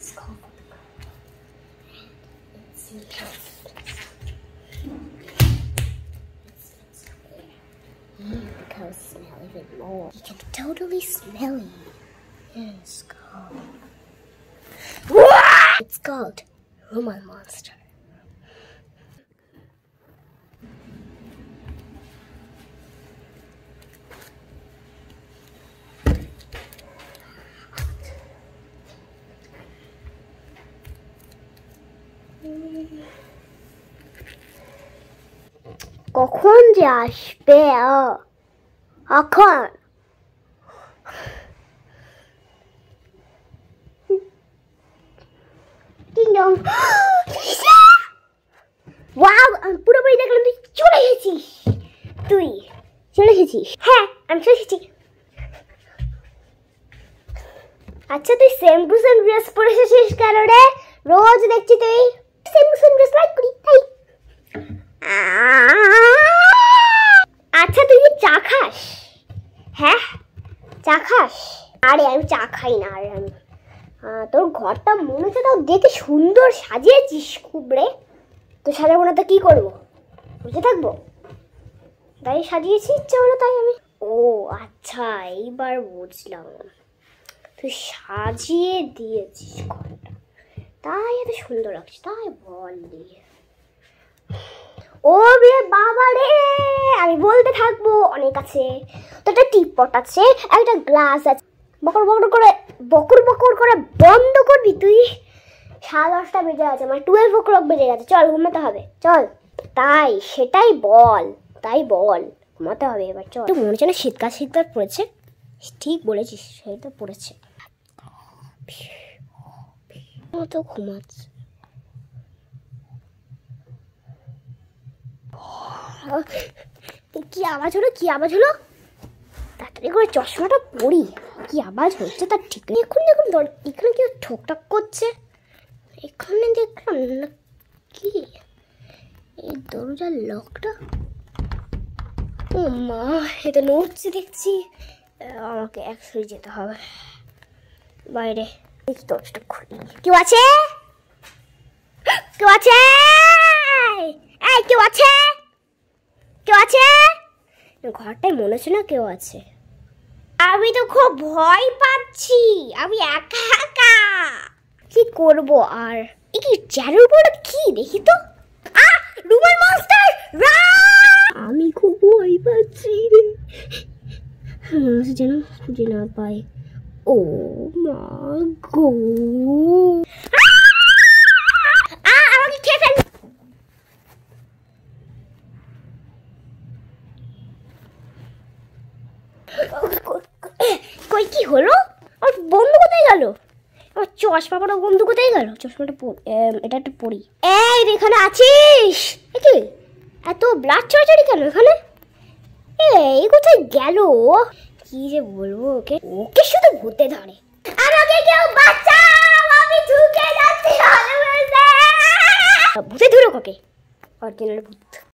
Let's go for the car. Let's see how it smells. Look how it smells even more. You can totally smell it. Let's go. It's called Roman Monster. কখন যে আসবে এখন wow আমি পুরোপুরি দেখলাম তুই চলে এসেছিস হ্যাঁ আমি চলে এসেছি আচ্ছা তুই সেম টু সেম ড্রেস পরে এসেছিস কেন রে রোজ দেখছি তুই same to same dress like করি তাই আচ্ছা তুই কি চা খাস হ্যাঁ চা খাস আরে আমি চা খাই না আরে আমি তোর ঘরটা মনে হচ্ছে তাও দেখে সুন্দর সাজিয়েছিস খুব রে তো সাজাবো না তো কি করবো বুঝে থাকবো তাই সাজিয়েছি ইচ্ছা হলো তাই আমি ও আচ্ছা এইবার বুঝলাম তুই সাজিয়ে দিয়েছিস ঘরটা তাই এত সুন্দর লাগছে তাই বললি ও রে বাবা রে আমি বলতে থাকবো অনেক আছে তো একটা টিপট আছে একটা গ্লাস আছে বকর বকর করে বন্ধ করবি তুই 10:30 বেজে গেছে আমার 12 o'clock বেজে গেছে চল ঘুমাতে হবে চল তাই সেটাই বল ঘুমাতে হবে এবার চল মনে হচ্ছে না শীতকাল পড়েছে ঠিক বলেছিস সেটা পড়েছে তো ঘুমাচ্ছে কি আওয়াজ হলো তাড়াতাড়ি করে চশমাটা পরি কি আওয়াজ হচ্ছে তার ঠিক নেই এখন দেখুন এখানে কি ঠকঠাক করছে এখানে দেখলাম না কি এই দরজার লকটা ও মা এটা নড়ছে দেখছি আমাকে একসাথে যেতে হবে বাইরে দেখি দরজাটা খুলি কেউ আছে ঘরটায় মনে হচ্ছে না কেউ আছে আমি তো খুব ভয় পাচ্ছি আমি একা কি করব আর এই কি চারুর উপর কি দেখি তো রুমাল মনস্টার আমি খুব ভয় পাচ্ছি রে যেন খুঁজে না পাই ও মা গো আমাকে খেয়ে ফেল কই কি হলো আমার বন্ধু কোথায় গেল আমার চশমাটা বন্ধু কোথায় গেল চশমাটা এটা একটু পরি এই এখানে আছিস কি এত ব্লাড চড়াচড়ি কেন এখানে এই কোথায় গেল কি যে বলবো ওকে শুধু ভূতে ধরে আমাকে কেউ বাঁচাও আমি ঢুকে যাচ্ছি ভূতে ধরো কাকে অরিজিনাল ভূত